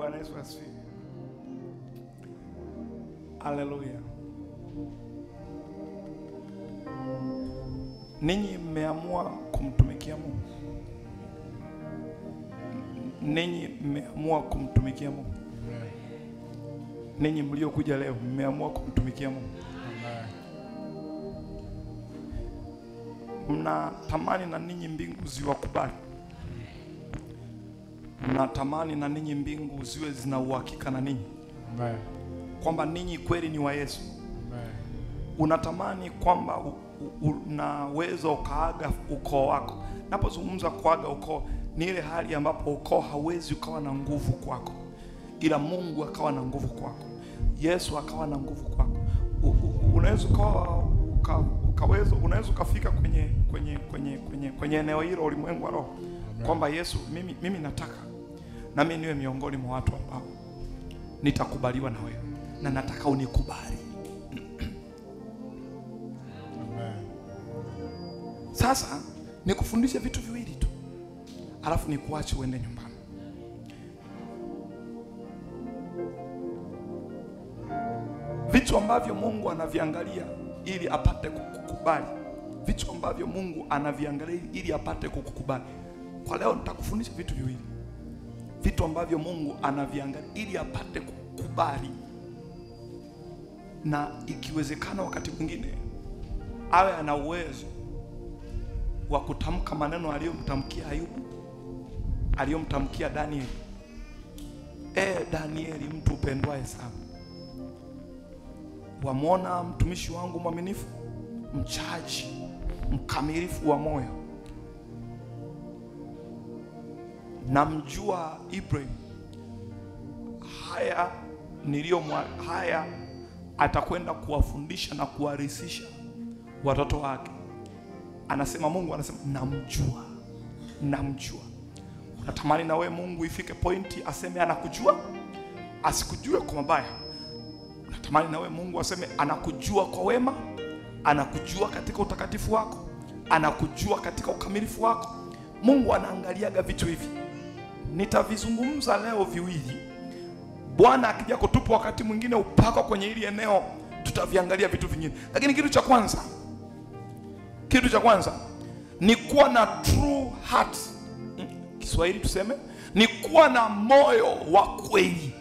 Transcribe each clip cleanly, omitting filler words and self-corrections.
Bwana Yesu asifiwe. Haleluya. Ninyi mmeamua kumtumikia Mungu. Ninyi mmeamua kumtumikia Mungu. Ninyi mliokuja leo mmeamua kumtumikia Mungu. Mnatamani na ninyi mbingu ziwakubali. Mnatamani na ninyi mbingu ziwe zina uhakika na ninyi. Kwamba ninyi kweli ni wa Yesu. Unatamani kwamba unaweza ukaaga ukoo wako. Napozungumza kuaga ukoo, ni ile hali ambapo ukoo hauwezi ukawa na nguvu kwako, ila Mungu akawa na nguvu kwako. Yesu akawa na nguvu kwako. Unaweza unaweza ukafika kwenye eneo hilo ulimwengu wa roho, kwamba Yesu, mimi nataka na mimi niwe miongoni mwa watu ambao nitakubaliwa na wewe, na nataka unikubali. Sasa nikufundishe vitu viwili tu, alafu nikuache uende nyumbani. Vitu ambavyo Mungu anaviangalia ili apate kukukubali. Vitu ambavyo Mungu anaviangalia ili apate kukukubali. Kwa leo nitakufundisha vitu viwili. Vitu ambavyo Mungu anaviangalia ili apate kukubali. Na ikiwezekana wakati mwingine awe ana uwezo wa kutamka maneno aliyomtamkia Ayubu, aliyomtamkia Danieli. Danieli, mtu upendwaye sana, wamwona mtumishi wangu mwaminifu, mchaji, mkamilifu wa moyo. Namjua Ibrahim, haya atakwenda kuwafundisha na kuwarithisha watoto wake. Anasema Mungu, anasema namjua. Unatamani na wewe Mungu ifike pointi aseme anakujua, asikujue kwa mabaya. Unatamani na wewe Mungu aseme anakujua kwa wema, anakujua katika utakatifu wako, anakujua katika ukamilifu wako. Mungu anaangaliaga vitu hivi. Nitavizungumza leo viwili. Bwana akija kutupa wakati mwingine upako kwenye hili eneo, tutaviangalia vitu vingine. Lakini kitu cha kwanza ni kuwa na true heart. Kiswahili tuseme ni kuwa na moyo wa kweli.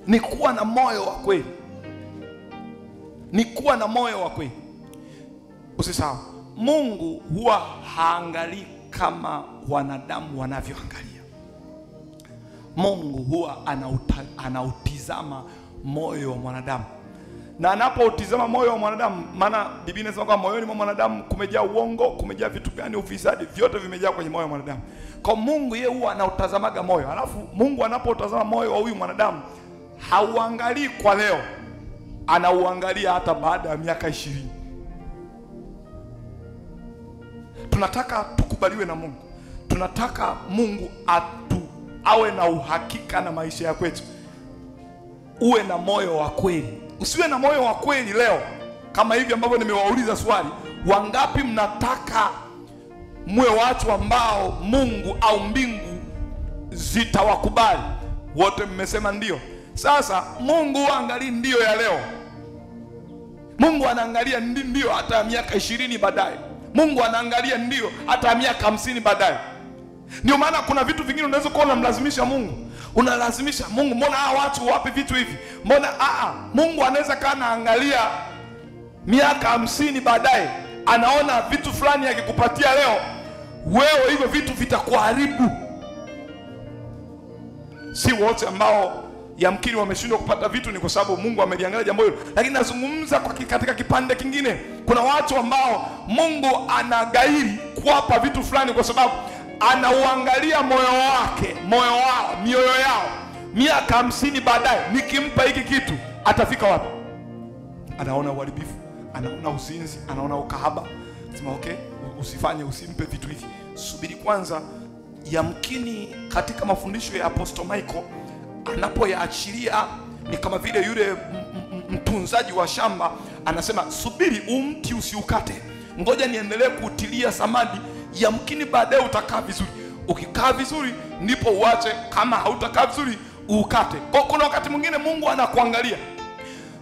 Ni kuwa na moyo wa kweli. Ni kuwa na moyo wa kweli. Usisahau, Mungu huwa haangalii kama wanadamu wanavyoangalia. Mungu huwa anautizama moyo wa mwanadamu. Na anapoutizama moyo wa mwanadamu, maana Biblia inasema kwamba moyoni mwa mwanadamu kumejaa uongo, kumejaa vitu gani, ufisadi, vyote vimejaa kwenye moyo wa mwanadamu. Kwa Mungu yeye huwa anautazamaga moyo. Alafu Mungu anapotazama moyo wa huyu mwanadamu, hauangalii kwa leo, anauangalia hata baada ya miaka 20. Tunataka tukubaliwe na Mungu. Tunataka Mungu awe na uhakika na maisha ya kwetu. Uwe na moyo wa kweli. Usiwe na moyo wa kweli leo, kama hivi ambavyo nimewauliza swali, wangapi mnataka muwe watu ambao Mungu au mbingu zitawakubali? Wote mmesema ndio. Sasa Mungu angalia ndio ya leo. Mungu anaangalia ndio hata miaka 20 baadaye. Mungu anaangalia ndio hata miaka 50 baadaye. Ndio maana kuna vitu vingine unaweza kuona mlazimisha Mungu. Unalazimisha Mungu, mbona hawa watu wapi vitu hivi? Mbona Mungu anaweza kana angalia miaka 50 baadaye, anaona vitu fulani akikupatia leo, wewe hivyo vitu vitakuharibu. Si wote ambao yamkini wameshindwa kupata vitu ni kwa sababu Mungu ameliangalia jambo hilo, lakini nazungumza katika kipande kingine. Kuna watu ambao Mungu anagairi kuwapa vitu fulani kwa sababu anauangalia moyo wake, mioyo yao. Miaka 50 baadaye nikimpa hiki kitu atafika wapi? Anaona uharibifu, anaona uzinzi, anaona ukahaba. Sema usifanye, usimpe vitu hivi. Subiri kwanza. Yamkini katika mafundisho ya Apostle Michael anapoyaachilia ni kama vile yule mtunzaji wa shamba anasema, subiri umti usiukate, ngoja niendelee kuutilia samadi, yamkini baadaye utakaa vizuri. Ukikaa vizuri ndipo uache, kama hautakaa vizuri ukate. Kwa kuna wakati mwingine Mungu anakuangalia,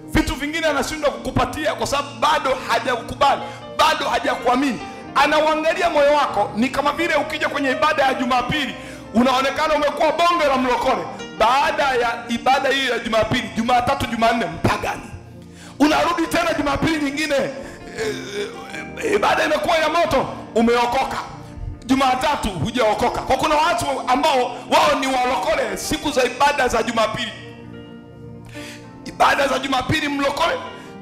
vitu vingine anashindwa kukupatia kwa sababu bado hajakukubali, bado hajakuamini. Anaangalia moyo wako. Ni kama vile ukija kwenye ibada ya Jumapili unaonekana umekuwa bonge la mlokole. Baada ya ibada hii ya Jumapili, Jumatatu, Jumanne mpagani, unarudi tena Jumapili nyingine, ibada imekuwa ya moto, umeokoka. Jumatatu hujaokoka. Kwa kuna watu ambao wao ni walokole siku za ibada za Jumapili. Ibada za Jumapili mlokole,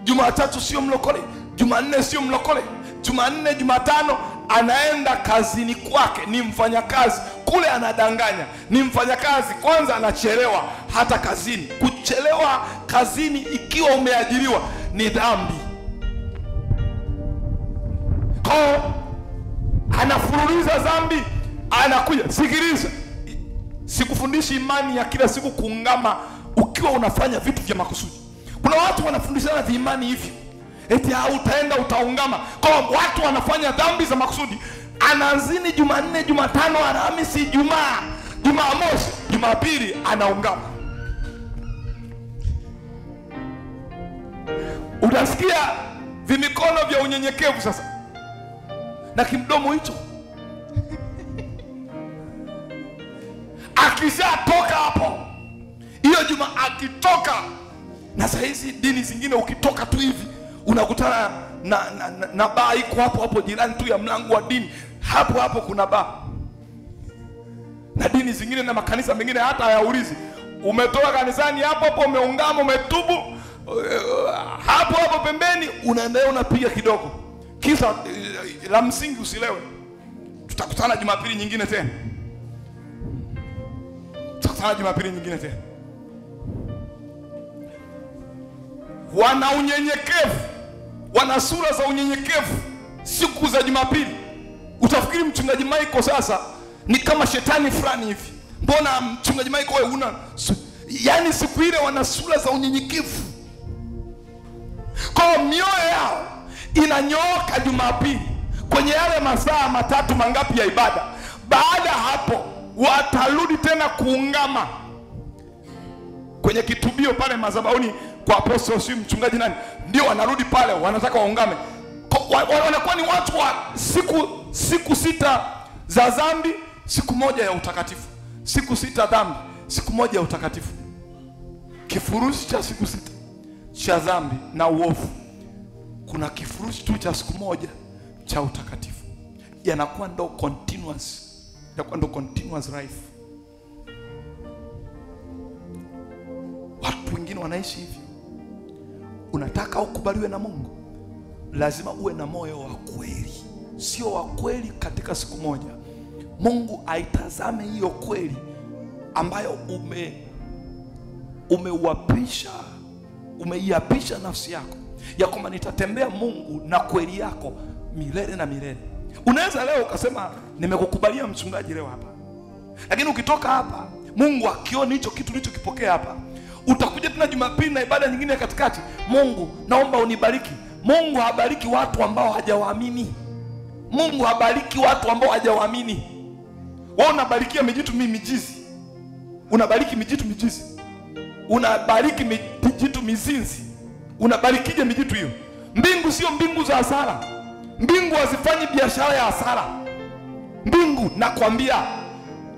Jumatatu sio mlokole, Jumanne sio mlokole. Jumanne, Jumatano anaenda kazini kwake, ni mfanyakazi kule, anadanganya ni mfanyakazi. Kwanza anachelewa hata kazini. Kuchelewa kazini ikiwa umeajiriwa ni dhambi. Kwa anafuruliza dhambi, anakuja. Sikiliza, sikufundishi imani ya kila siku kuungama ukiwa unafanya vitu vya makusudi. Kuna watu wanafundishana viimani hivi, eti utaenda utaungama. Kwa watu wanafanya dhambi za makusudi. Anaanzini Jumanne, Jumatano, Alhamisi, Ijumaa, Jumamosi, Jumapili anaungama. Utasikia vimikono vya unyenyekevu sasa na kimdomo hicho. Akishatoka hapo hiyo juma, akitoka. Na saa hizi dini zingine ukitoka tu hivi unakutana na baa iko hapo hapo jirani tu ya mlango wa dini, hapo hapo kuna baa. Na dini zingine na makanisa mengine hata hayaulizi umetoka kanisani, hapo hapo umeungama, umetubu, hapo hapo pembeni unaendelea unapiga kidogo. Kisa la msingi usilewe. Tutakutana Jumapili nyingine tena. Tutakutana Jumapili nyingine tena. Wana unyenyekevu, wana sura za unyenyekevu siku za Jumapili. Utafikiri mchungaji Michael sasa ni kama shetani fulani hivi. Mbona mchungaji Michael wewe una, yani siku ile wana sura za unyenyekevu. Kwa mioyo yao inanyooka Jumapili kwenye yale masaa matatu mangapi ya ibada. Baada hapo watarudi tena kuungama kwenye kitubio pale madhabahuni kwa apostle, si mchungaji nani, ndio wanarudi pale, wanataka waungame. Wanakuwa ni watu wa siku sita za dhambi, siku moja ya utakatifu. Siku sita dhambi, siku moja ya utakatifu. Kifurushi cha siku sita cha dhambi na uovu, kuna kifurushi tu cha siku moja cha utakatifu. Yanakuwa ndo continuous, yanakuwa ndo continuous life. Watu wengine wanaishi hivi. Unataka ukubaliwe na Mungu, lazima uwe na moyo wa kweli. Sio wa kweli katika siku moja. Mungu aitazame hiyo kweli ambayo umeiapisha nafsi yako ya kwamba nitatembea Mungu na kweli yako milele na milele. Unaweza leo ukasema nimekukubalia mchungaji leo hapa, lakini ukitoka hapa Mungu akiona hicho kitu ulichokipokea hapa, utakuja tena Jumapili na ibada nyingine katikati, Mungu naomba unibariki. Mungu habariki watu ambao hajawaamini. Mungu habariki watu ambao hajawaamini. Wewe unabarikia mijitu mijizi, unabariki mijitu mijizi, unabariki mijitu mizinzi, unabarikije mijitu hiyo? Mbingu sio mbingu za hasara. Mbingu hazifanyi biashara ya hasara. Mbingu nakwambia,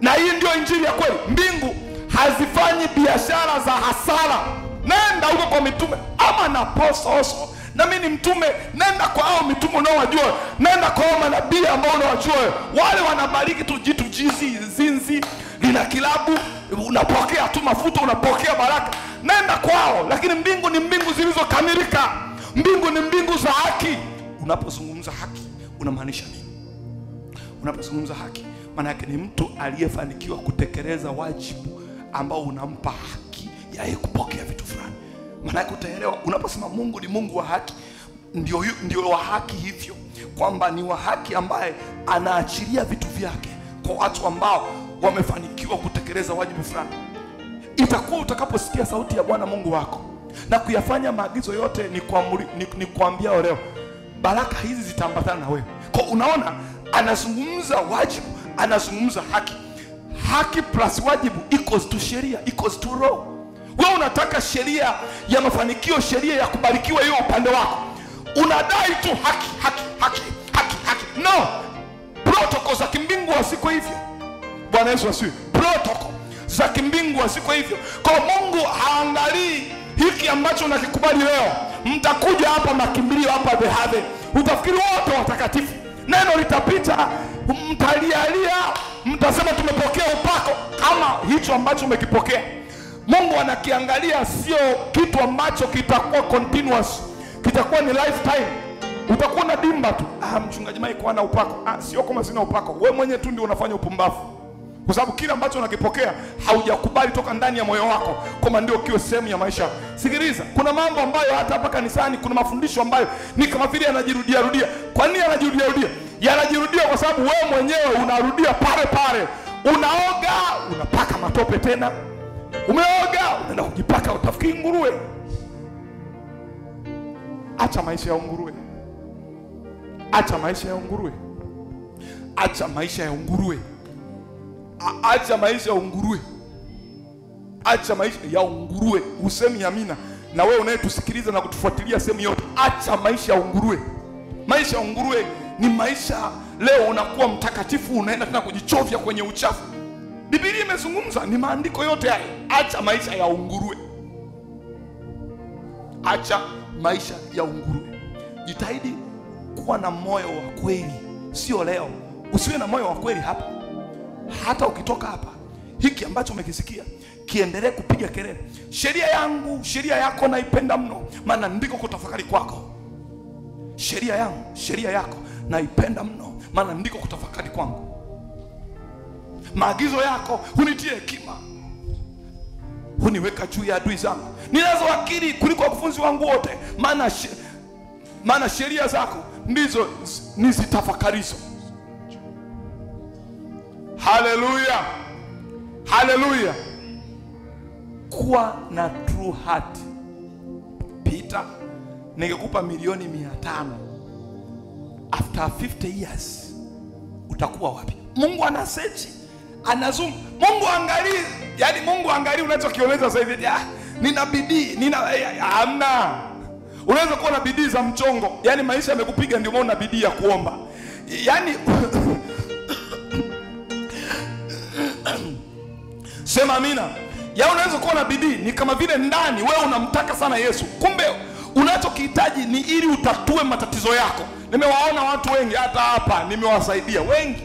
na hii ndio injili ya kweli, mbingu hazifanyi biashara za hasara. Nenda huko kwa mitume, ama na apostle, na mimi ni mtume, nenda kwa hao mitume unaowajua, nenda kwa hao manabii ambao unawajua. Wale wanabariki tu jitu jizi zinzi, lina kilabu, unapokea tu mafuta, unapokea baraka. Nenda kwao. Lakini mbingu ni mbingu zilizokamilika. Mbingu ni mbingu za haki. Unapozungumza haki unamaanisha nini? Unapozungumza haki maana yake ni mtu aliyefanikiwa kutekeleza wajibu ambao unampa haki ya yeye kupokea vitu fulani. Maana yake utaelewa unaposema Mungu ni Mungu wa haki, ndio wa haki hivyo, kwamba ni wa haki ambaye anaachilia vitu vyake kwa watu ambao wamefanikiwa kutekeleza wajibu fulani. Itakuwa utakaposikia sauti ya Bwana Mungu wako na kuyafanya maagizo yote ni kuambia leo, baraka hizi zitaambatana na wewe. Kwa unaona, anazungumza wajibu, anazungumza haki. haki plus wajibu equals to sheria, equals to law. Wewe unataka sheria ya mafanikio, sheria ya kubarikiwa hiyo upande wako. Unadai tu haki, haki, haki, haki, haki. No. Protocol za kimbingu wasiko hivyo. Bwana Yesu asifiwe. Protocol za kimbingu wasiko hivyo. Kwa Mungu haangalii hiki ambacho unakikubali leo. Mtakuja hapa makimbilio hapa the heaven. Utafikiri wote watakatifu. Neno litapita, mtalialia, mtasema tumepokea upako kama hicho ambacho umekipokea. Mungu anakiangalia sio kitu ambacho kitakuwa continuous, kitakuwa ni lifetime. Utakuwa na dimba tu. Mchungaji Mike kwa na upako. Sio kama sina upako. Wewe mwenyewe tu ndio unafanya upumbavu. Kwa sababu kile ambacho unakipokea haujakubali toka ndani ya moyo wako kama ndio kiwe sehemu ya maisha. Sikiliza, kuna mambo ambayo hata hapa kanisani kuna mafundisho ambayo ni kama vile yanajirudia rudia. Kwa nini yanajirudia rudia? Yanajirudia kwa sababu wewe mwenyewe unarudia pale pale. Unaoga, unapaka matope tena. Umeoga, unaenda kujipaka utafikiri nguruwe. Acha maisha ya nguruwe. Acha maisha ya nguruwe. Acha maisha ya nguruwe. Acha maisha ya nguruwe. Acha maisha ya nguruwe. Usemi amina. Na wewe unayetusikiliza na kutufuatilia sehemu yote, acha maisha ya nguruwe. Maisha ya nguruwe ni maisha leo unakuwa mtakatifu, unaenda tena kujichovya kwenye uchafu. Biblia imezungumza, ni maandiko yote haya. Acha maisha ya nguruwe. Acha maisha ya nguruwe. Jitahidi kuwa na moyo wa kweli. Sio leo. Usiwe na moyo wa kweli hapa. Hata ukitoka hapa, hiki ambacho umekisikia kiendelee kupiga kelele. Sheria yangu, sheria yako naipenda mno, maana ndiko kutafakari kwako. Sheria yangu, sheria yako naipenda mno, maana ndiko kutafakari kwangu. Maagizo yako hunitie hekima, huniweka juu ya adui zangu. Ninazo akili kuliko wakufunzi wangu wote, maana sheria zako ndizo nizitafakarizo. Haleluya. Haleluya. Kuwa na true heart. Peter, ningekupa milioni 500 after 50 years utakuwa wapi? Mungu anasearch, anazoom. Mungu angalia, yani Mungu angalia unachokieleza sasa hivi. Nina bidii, hamna. Unaweza kuwa na bidii za mchongo, yani maisha yamekupiga ndio maana bidii ya kuomba. Yani sema amina. Ya unaweza kuwa na bidii ni kama vile ndani wewe unamtaka sana Yesu. Kumbe unachokihitaji ni ili utatue matatizo yako. Nimewaona watu wengi hata hapa, nimewasaidia wengi.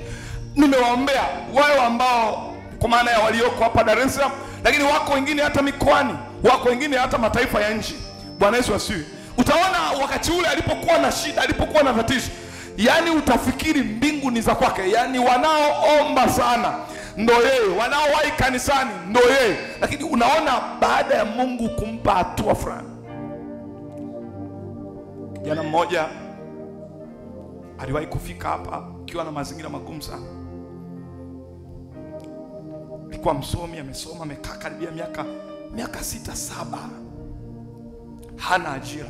Nimewaombea wale ambao kwa maana ya walioko hapa Dar es Salaam, lakini wako wengine hata mikoani, wako wengine hata mataifa ya nchi. Bwana Yesu asifiwe. Utaona wakati ule alipokuwa na shida, alipokuwa na tatizo, yani utafikiri mbingu ni za kwake. Yani wanaoomba sana ndo yeye, wanaowahi kanisani ndo yeye. Lakini unaona baada ya Mungu kumpa hatua fulani. Kijana mmoja aliwahi kufika hapa akiwa na mazingira magumu sana. Alikuwa msomi, amesoma, amekaa karibia miaka 6-7. Hana ajira.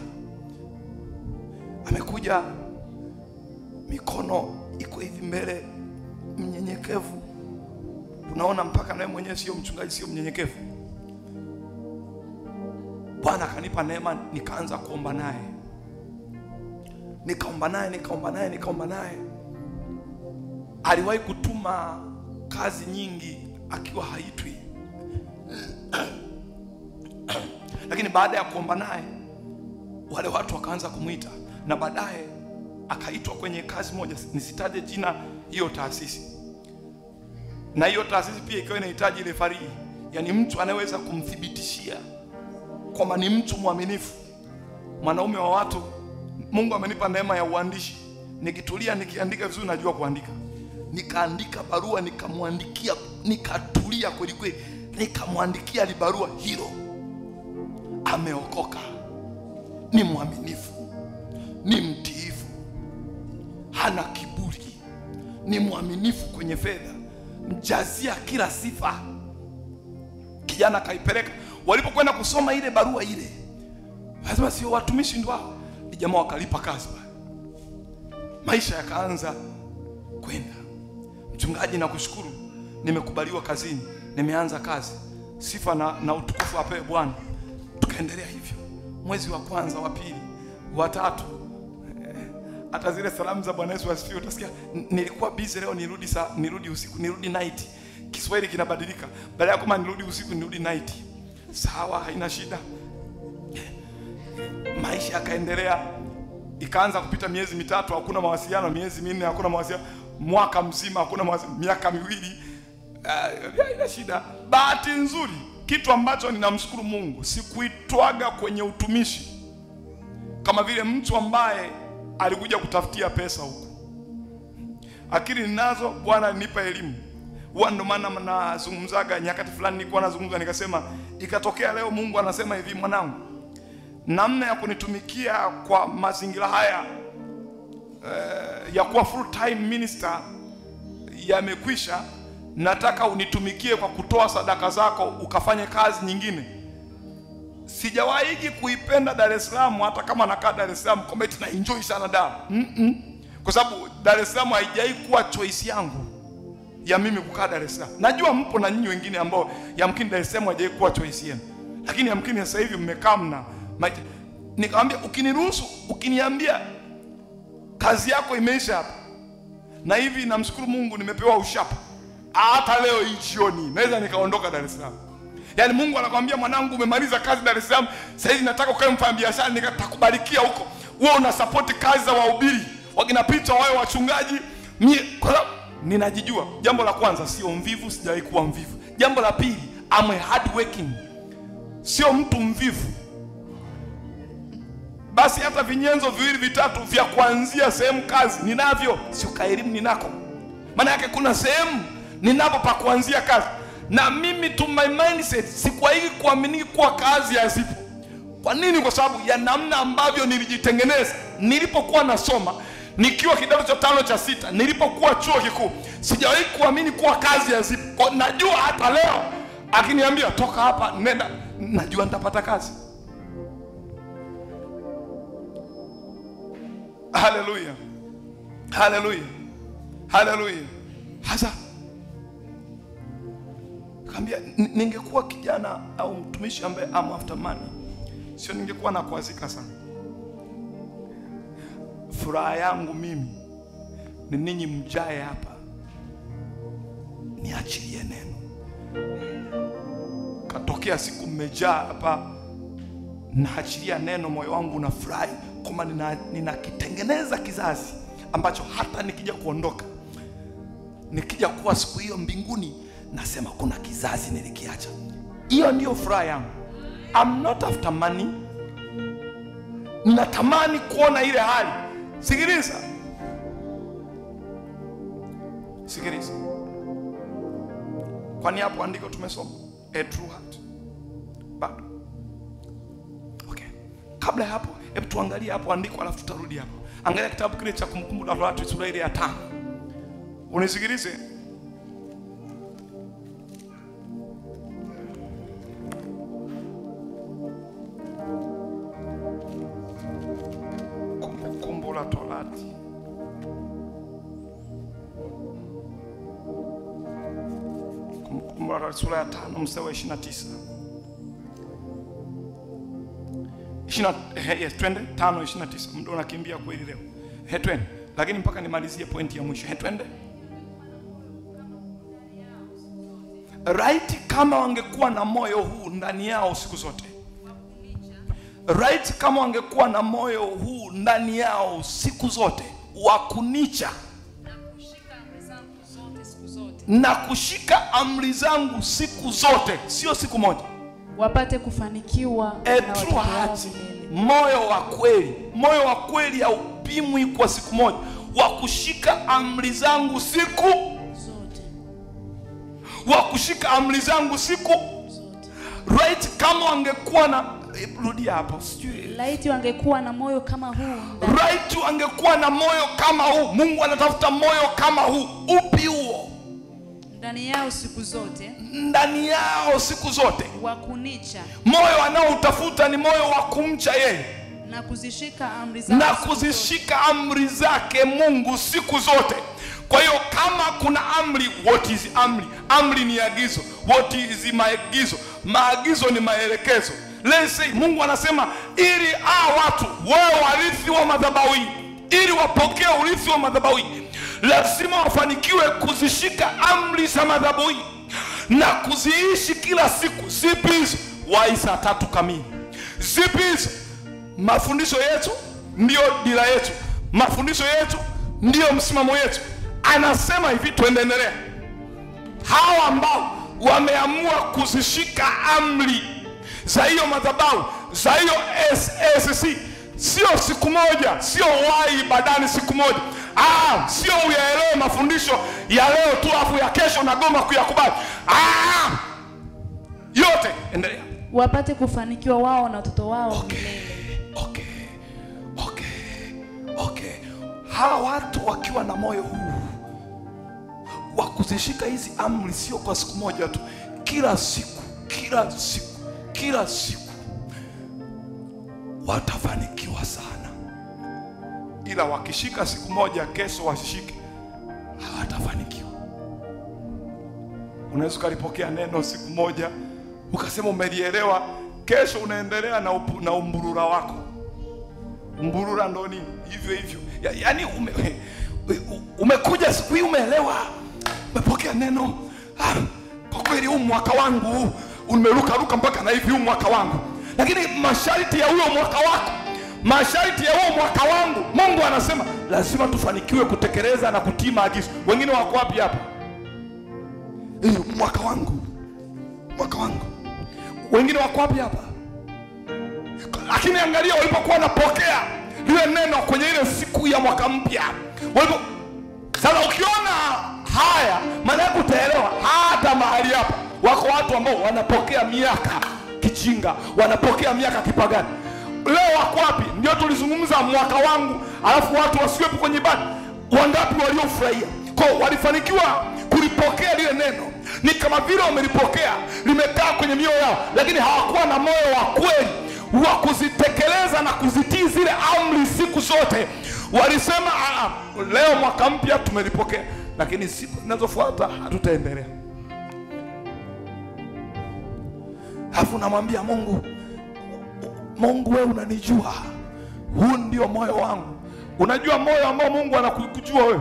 Amekuja mikono iko hivi mbele, mnyenyekevu. Unaona mpaka naye mwenyewe sio mchungaji, sio mnyenyekevu. Bwana akanipa neema, nikaanza kuomba naye. Nikaomba naye. Aliwahi kutuma kazi nyingi akiwa haitwi. Lakini baada ya kuomba naye, wale watu wakaanza kumuita, na baadaye akaitwa kwenye kazi moja, nisitaje jina hiyo taasisi. Na hiyo taasisi pia ikawa inahitaji ile farii, yani mtu anaweza kumthibitishia kwamba ni mtu mwaminifu, mwanaume wa watu. Mungu amenipa neema ya uandishi. Nikitulia nikiandika vizuri najua kuandika. Nikaandika barua, nikamwandikia, nikatulia kweli kweli. Nikamwandikia ile barua hilo. Ameokoka. Ni mwaminifu. Ni mtiifu. Hana kiburi. Ni mwaminifu kwenye fedha. Mjazia kila sifa. Kijana kaipeleka. Walipokwenda kusoma ile barua ile, lazima sio watumishi ndio hao. Jamaa wakalipa kazi. Maisha yakaanza kwenda. Mchungaji, nakushukuru. nimekubaliwa kazini, nimeanza kazi. Sifa na utukufu apewe Bwana. Tukaendelea hivyo. Mwezi wa kwanza, wa pili, wa tatu, hata zile salamu za Bwana Yesu asifiwe utasikia nilikuwa busy leo, nirudi usiku, nirudi night. Kiswahili kinabadilika. Baada ya kama nirudi usiku, nirudi night. Sawa, haina shida. Maisha yakaendelea. Ikaanza kupita miezi mitatu hakuna mawasiliano, miezi minne hakuna mawasiliano, mwaka mzima hakuna mawasiliano, miaka miwili. Haina shida. Bahati nzuri, kitu ambacho ninamshukuru Mungu, sikuitwaga kwenye utumishi kama vile mtu ambaye alikuja kutafutia pesa huko. Akili ninazo, Bwana alinipa elimu. Ndio maana nazungumzaga nyakati fulani nilikuwa nazungumza nikasema, ikatokea leo Mungu anasema hivi, mwanangu, namna ya kunitumikia kwa mazingira haya ya kuwa full time minister yamekwisha. Nataka unitumikie kwa kutoa sadaka zako ukafanye kazi nyingine. Sijawahi kuipenda Dar es Salaam, hata kama nakaa Dar es Salaam kometi na enjoy sana Dar. Kwa sababu Dar es Salaam haijai kuwa choice yangu ya mimi kukaa Dar es Salaam. Najua mpo na nyinyi wengine ambao yamkini Dar es Salaam haijai kuwa choice yenu. Lakini yamkini sasa hivi mmekaa mna. Nikamwambia ukiniruhusu, ukiniambia kazi yako imeisha hapa, na hivi namshukuru Mungu nimepewa ushapa, hata leo hii jioni naweza nikaondoka Dar es Salaam. Yaani Mungu anakuambia, mwanangu, umemaliza kazi Dar es Salaam, sasa hivi nataka ukae mfanya biashara, nitakubarikia huko. Wewe una support kazi za wahubiri, wakina Peter, wao wachungaji. Kwa ninajijua. Jambo la kwanza, sio mvivu, sijawahi kuwa mvivu. Jambo la pili, I'm a hard working. Sio mtu mvivu. Basi hata vinyenzo viwili vitatu vya kuanzia sehemu kazi ninavyo, sio kaelimu ninako. Maana yake kuna sehemu ninapo pa kuanzia kazi. Na mimi to my mindset sikuwahi kuamini kuwa kazi hazipo. Kwa nini? Kwa sababu ya namna ambavyo nilijitengeneza nilipokuwa nasoma, nikiwa kidato cha 5 cha 6, nilipokuwa chuo kikuu. Sijawahi kuamini kuwa kazi hazipo. Najua hata leo akiniambia toka hapa nenda, najua nitapata kazi. Hallelujah. Hallelujah. Hallelujah. Hasa kaambia, ningekuwa kijana au mtumishi ambaye am after money, sio ningekuwa nakuazika sana. Furaha yangu mimi ni ninyi mjae hapa, niachilie neno. Katokea siku mmejaa hapa, naachilia neno, moyo wangu unafurahi kama ninakitengeneza kizazi ambacho hata nikija kuondoka, nikija kuwa siku hiyo mbinguni, nasema kuna kizazi nilikiacha. Hiyo ndio furaha yangu. I'm not after money. Natamani kuona ile hali. Sikiliza. Sikiliza. Kwani hapo andiko tumesoma a true heart. Bado. Okay. Kabla ya hapo, hebu tuangalie hapo andiko alafu tutarudi hapo. Angalia kitabu kile cha Kumbukumbu la Torati sura ile ya 5. Unisikilize. Kumbukumbu la Torati. Kumbukumbu la Torati sura ya 5 mstari wa 29. Yes, twende 5:29. Muda unakimbia kweli leo. Twende. Lakini mpaka nimalizie pointi ya mwisho. Twende. Right, kama wangekuwa na moyo huu ndani yao siku zote. Right, kama wangekuwa na moyo huu ndani yao siku zote, wakunicha na kushika amri zangu siku zote, sio siku moja, wapate kufanikiwa na true heart. Moyo wa kweli. Moyo wa kweli haupimwi kwa siku moja. Wa kushika amri zangu siku zote. Wa kushika amri zangu siku zote. Right, kama wangekuwa na rudi hapo. Right, wangekuwa na moyo kama huu. Right, wangekuwa na moyo kama huu. Mungu anatafuta moyo kama huu. Upi huo? Ndani yao siku zote. Ndani yao siku zote. Wakunicha. Moyo anaoutafuta ni moyo wa kumcha yeye. Na kuzishika amri zake. Na kuzishika amri zake Mungu siku zote. Kwa hiyo kama kuna amri, what is amri? Amri ni agizo. What is maagizo? Maagizo ni maelekezo. Let's say Mungu anasema ili watu wao warithi wa madhabahu, ili wapokee urithi wa madhabahu, lazima wafanikiwe kuzishika amri za madhabahu na kuziishi kila siku. Zipi hizo? Wahi saa 3 kamili. Zipi hizo? Mafundisho yetu ndio dira yetu, mafundisho yetu ndio msimamo yetu. Anasema hivi, tuendelee. Hawa ambao wameamua kuzishika amri za hiyo madhabahu, za hiyo SSC, sio siku moja, sio wahi ibadani siku moja, sio uyaelewe mafundisho ya leo tu afu ya kesho na goma kuyakubali. Yote endelea. Wapate kufanikiwa wao na watoto wao milele. Okay. Hawa watu wakiwa na moyo huu wa kuzishika hizi amri, sio kwa siku moja tu, kila siku, watafanikiwa sana. Ila wakishika siku moja, kesho wasishike, hawatafanikiwa. Unaweza kulipokea neno siku moja ukasema umelielewa, kesho unaendelea na umburura wako. Umburura ndo nini? Hivyo yaani umekuja siku hii umeelewa, umepokea neno, kwa kweli huu mwaka wangu umeruka mpaka na hivi, huu mwaka wangu. Lakini masharti ya huo mwaka wako, masharti ya huo mwaka wangu, Mungu anasema lazima tufanikiwe kutekeleza na kutii maagizo. Wengine wako wapi hapa? Mwaka wangu. Wengine wako wapi hapa? Lakini angalia walipokuwa wanapokea lile neno kwenye ile siku ya mwaka mpya. Sasa ukiona haya, maana yako utaelewa hata mahali hapa wako watu ambao wanapokea miaka kichinga, wanapokea miaka kipagani. Leo wako wapi? Ndio tulizungumza mwaka wangu, alafu watu wasiwepo kwenye ibada. Wangapi waliofurahia? Kwa walifanikiwa kulipokea lile neno. Ni kama vile wamelipokea, limekaa kwenye mioyo yao, lakini hawakuwa na moyo wa kweli wa kuzitekeleza na kuzitii zile amri siku zote. Walisema leo mwaka mpya tumelipokea, lakini siku zinazofuata hatutaendelea. Alafu namwambia Mungu wewe unanijua, huu ndio moyo wangu. Unajua moyo ambao Mungu anakujua wewe?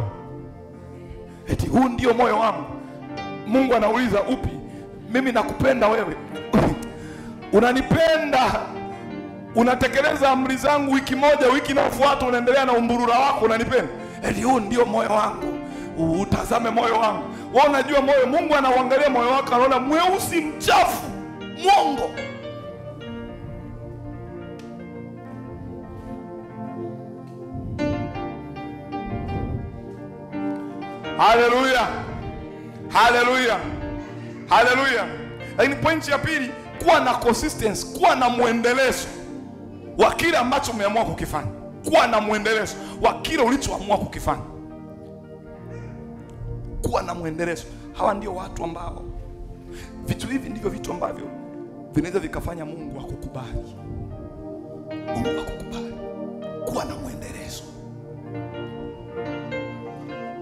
Eti huu ndio moyo wangu. Mungu anauliza upi? Mimi nakupenda wewe. Unanipenda, unatekeleza amri zangu wiki moja, wiki inayofuata unaendelea na umburura wako, unanipenda. Eti huu ndio moyo wangu. Utazame moyo wangu. Wewe unajua moyo, Mungu anauangalia moyo wako, anaona mweusi mchafu, mwongo. Haleluya. Lakini pointi ya pili, kuwa na consistency, kuwa na muendelezo wa kile ambacho umeamua kukifanya. Kuwa na muendelezo wa kile ulichoamua kukifanya. Kuwa na muendelezo. Hawa ndio watu ambao, vitu hivi ndivyo vitu ambavyo vinaweza vikafanya Mungu akukubali. Kuwa na muendelezo.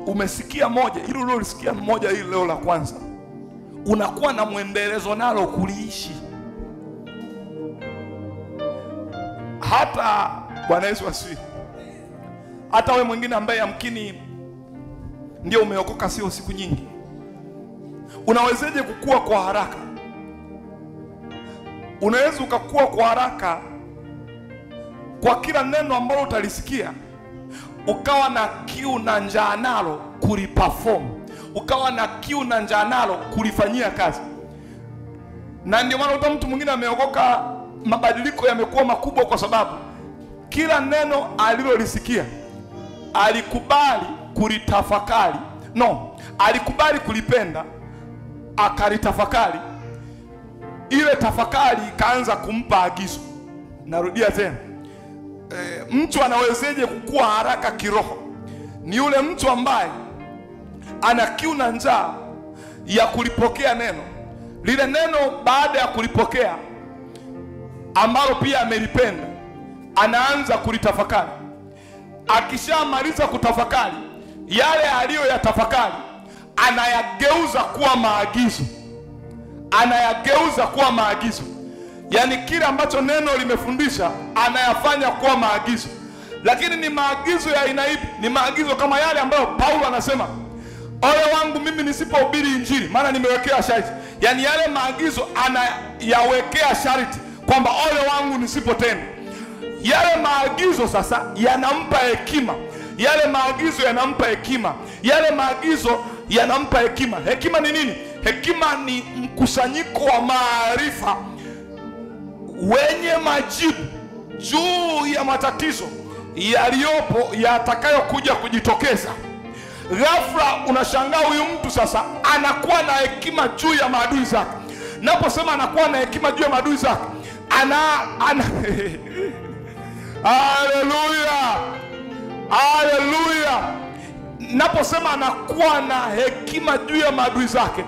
Umesikia moja, hilo ulilosikia moja hili leo la kwanza, unakuwa na muendelezo nalo kuliishi. Hata Bwana Yesu asifiwe. Hata wewe mwingine ambaye yamkini ndio umeokoka sio siku nyingi, unawezeje kukua kwa haraka? Unaweza ukakua kwa haraka kwa kila neno ambalo utalisikia, ukawa na kiu na njaa nalo kuliperform, ukawa na kiu na njaa nalo kulifanyia kazi. Na ndio maana mtu mwingine ameokoka, mabadiliko yamekuwa makubwa, kwa sababu kila neno alilolisikia alikubali kulitafakari. Alikubali kulipenda, akalitafakari. Ile tafakari ikaanza kumpa agizo. Narudia tena. Mtu anawezeje kukua haraka kiroho? Ni yule mtu ambaye ana kiu na njaa ya kulipokea neno. Lile neno baada ya kulipokea, ambalo pia amelipenda, anaanza kulitafakari. Akishamaliza kutafakari, yale aliyoyatafakari anayageuza kuwa maagizo. Anayageuza kuwa maagizo. Yaani kile ambacho neno limefundisha anayafanya kuwa maagizo. Lakini ni maagizo ya aina ipi? Ni maagizo kama yale ambayo Paulo anasema, ole wangu mimi nisipohubiri injili, maana nimewekea sharti. Yaani yale maagizo anayawekea sharti kwamba ole wangu nisipotenda. Yale maagizo sasa yanampa hekima. Yale maagizo yanampa hekima. Yale maagizo yanampa hekima. Hekima ni nini? Hekima ni mkusanyiko wa maarifa wenye majibu juu ya matatizo yaliyopo yatakayokuja kujitokeza. Ghafla unashangaa huyu mtu sasa anakuwa na hekima juu ya maadui zake. Naposema anakuwa na hekima juu ya maadui zake, Haleluya. Haleluya. Naposema anakuwa na hekima juu ya maadui zake,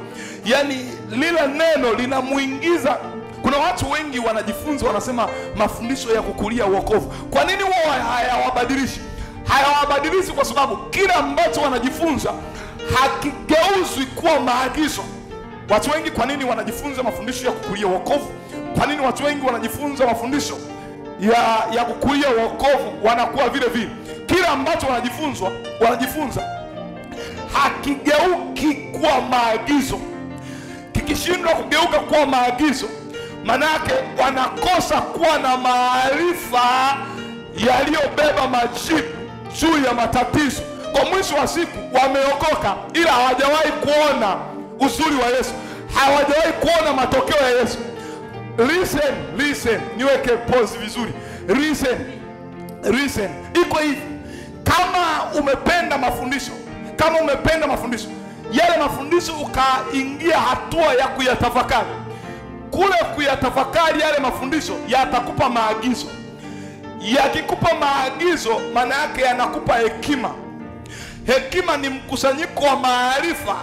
yani lile neno linamuingiza. Kuna watu wengi wanajifunza, wanasema mafundisho ya kukulia wokovu. Kwa nini wao hayawabadilishi? Hayawabadilishi kwa sababu kila ambacho wanajifunza hakigeuzwi kuwa maagizo. Watu wengi kwa nini wanajifunza mafundisho ya kukulia wokovu? Kwa nini watu wengi wanajifunza mafundisho ya kukulia wokovu wanakuwa vile vile? Kila ambacho wanajifunza hakigeuki kuwa maagizo. Kikishindwa kugeuka kuwa maagizo, manake wanakosa kuwa na maarifa yaliyobeba majibu juu ya matatizo. Kwa mwisho wa siku wameokoka, ila hawajawahi kuona uzuri wa Yesu, hawajawahi kuona matokeo ya Yesu. Listen, niweke pause vizuri. Listen. Iko hivi, kama umependa mafundisho, yale mafundisho ukaingia hatua ya kuyatafakari, kule kuyatafakari yale mafundisho yatakupa maagizo. Yakikupa maagizo, maana yake yanakupa hekima. Hekima ni mkusanyiko wa maarifa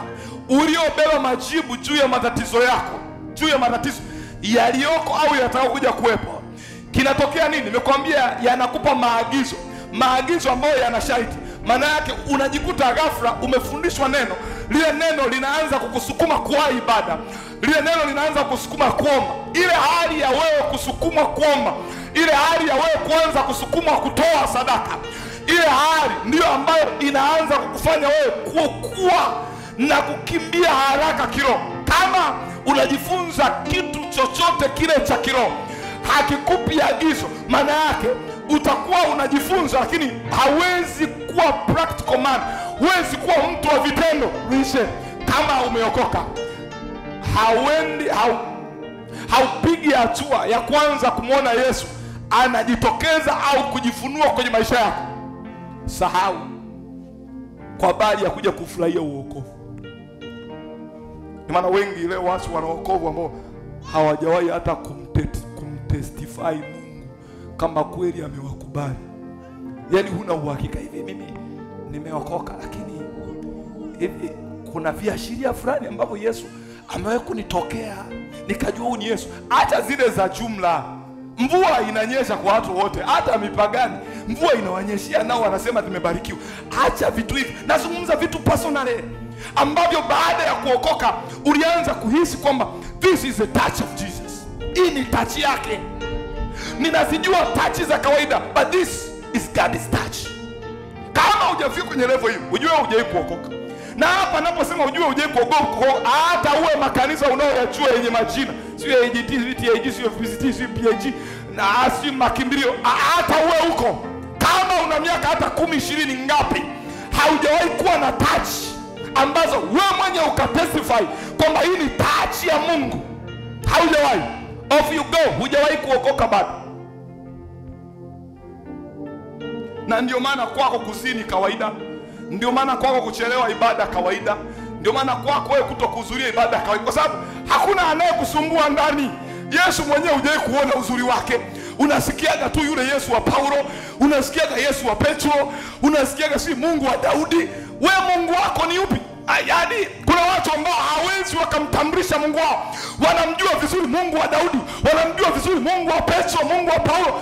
uliobeba majibu juu ya matatizo yako, juu ya matatizo yaliyoko au yatakayokuja kuwepo. Kinatokea nini? Nimekwambia yanakupa maagizo ambayo yana sharti. Maana yake unajikuta ghafla umefundishwa neno, lile neno linaanza kukusukuma kwa ibada, lile neno linaanza kusukuma kuomba. Ile hali ya wewe kusukuma kuomba, ile hali ya wewe kuanza kusukuma kutoa sadaka, ile hali ndiyo ambayo inaanza kukufanya wewe kukua na kukimbia haraka kiroho. Kama unajifunza kitu chochote kile cha kiroho hakikupi agizo, maana yake utakuwa unajifunza lakini hawezi kuwa practical man, huwezi kuwa mtu wa vitendo. Listen, kama umeokoka haupigi hatua ya kwanza kumwona Yesu anajitokeza au kujifunua kwenye maisha yako, sahau kwa habari ya kuja kufurahia uokovu. Maana wengi leo watu wana wokovu ambao hawajawahi hata kumtestify Mungu kama kweli amewakubali. Yaani huna uhakika, hivi mimi nimeokoka, lakini hivi kuna viashiria fulani ambavyo Yesu amewahi kunitokea nikajua huyu ni Yesu. Acha zile za jumla. Mvua inanyesha kwa watu wote, hata mipagani mvua inawanyeshia nao wanasema tumebarikiwa. Acha vitu hivi, nazungumza vitu personally ambavyo baada ya kuokoka ulianza kuhisi kwamba this is a touch of Jesus. Hii ni touch yake. Ninazijua touch za kawaida, but this is God's touch. Kama hujafika kwenye level hiyo, ujue hujai kuokoka. Na hapa naposema ujue hujai kuokoka, hata uwe makanisa unayoyajua yenye majina, sio AGT, VTAG, sio VCT, sio PAG na sio makimbilio, hata uwe huko, kama una miaka hata 10, 20 ngapi, haujawahi kuwa na touch ambazo wewe mwenye ukatestify kwamba hii ni touch ya Mungu. Haujawahi. Off you go, hujawahi kuokoka bado. Na ndio maana kwako kuzini kawaida, ndio maana kwako kuchelewa ibada kawaida, ndio maana kwako wewe kutokuhudhuria ibada kawaida, kwa sababu hakuna anayekusumbua ndani. Yesu mwenyewe hujawahi kuona uzuri wake. Unasikiaga tu yule Yesu wa Paulo, unasikiaga Yesu wa Petro, unasikiaga si Mungu wa Daudi. Wewe Mungu wako ni upi? Yaani kuna watu ambao hawezi wakamtambulisha Mungu wao. Wanamjua vizuri Mungu wa Daudi, wanamjua vizuri Mungu wa Petro, Mungu wa Paulo,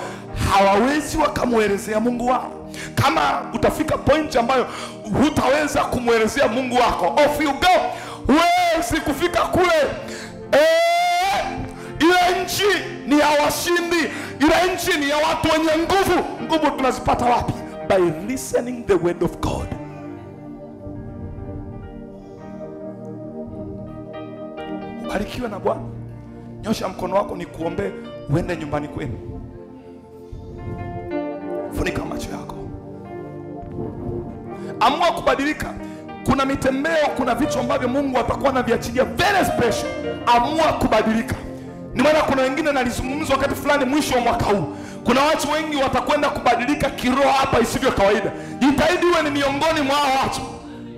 hawawezi wakamuelezea Mungu wao. Kama utafika point ambayo hutaweza kumwelezea Mungu wako, off you go. Huwezi kufika kule. Ile nchi ni ya washindi. Ile nchi ni ya watu wenye nguvu. Nguvu tunazipata wapi? By listening the word of God. Ubarikiwe na Bwana. Nyosha mkono wako nikuombee uende nyumbani kwenu. Funika macho yako. Amua kubadilika. Kuna mitembeo, kuna vitu ambavyo Mungu atakuwa anaviachilia very special. Amua kubadilika. Ni maana kuna wengine nalizungumza wakati fulani mwisho wa mwaka huu. Kuna watu wengi watakwenda kubadilika kiroho hapa isivyo kawaida. Jitahidi uwe ni miongoni mwa watu.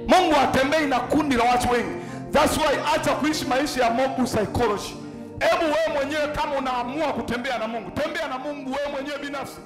Mungu atembei na kundi la watu wengi. That's why acha kuishi maisha ya mob psychology. Hebu wewe mwenyewe kama unaamua kutembea na Mungu, tembea na Mungu wewe mwenyewe binafsi.